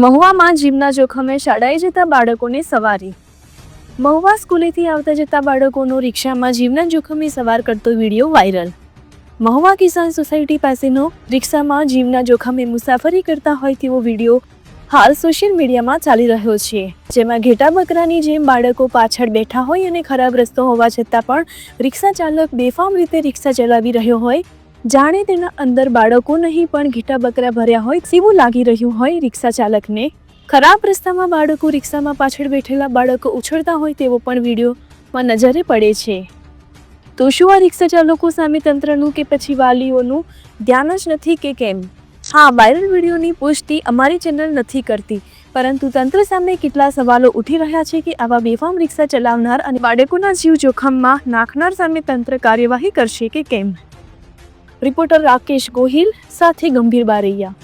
મહુવામાં જીવના જોખમે શાળાએ જતા બાળકોને સવારી। મહુવા સ્કૂલેથી આવતા જતા બાળકોનો રિક્ષામાં જીવના જોખમે સવાર કરતો વિડીયો વાયરલ। મહુવા કિસાન સોસાયટી પાસેનો રિક્ષામાં જીવના જોખમે મુસાફરી કરતા હોય તેવો વિડીયો હાલ સોશિયલ મીડિયામાં ચાલી રહ્યો છે, જેમાં ઘેટા બકરાની જેમ બાળકો પાછળ બેઠા હોય અને ખરાબ રસ્તો હોવા છતાં પણ રિક્ષા ચાલક બેફામ રીતે રિક્ષા ચલાવી રહ્યો હોય, જાણે તેના અંદર બાળકો નહીં પણ ઘેટા બકરા ભર્યા હોય તેવું લાગી રહ્યું હોય। રિક્ષા ચાલકને ખરાબ રસ્તામાં બાળકો રિક્ષામાં પાછળ બેઠેલા બાળકો ઉછળતા હોય તેવો પણ વિડીયોમાં નજરે પડે છે। તો શું આ રિક્ષા ચાલકો સામે તંત્રનું કે પછી વાલીઓનું ધ્યાન જ નથી કે કેમ? હા, વાયરલ વિડીયોની પુષ્ટિ અમારી ચેનલ નથી કરતી, પરંતુ તંત્ર સામે કેટલા સવાલો ઉઠી રહ્યા છે કે આવા બેફામ રિક્ષા ચલાવનાર અને બાળકોના જીવ જોખમમાં નાખનાર સામે તંત્ર કાર્યવાહી કરશે કે કેમ? રિપોર્ટર રાકેશ ગોહિલ સાથે ગંભીર બારૈયા।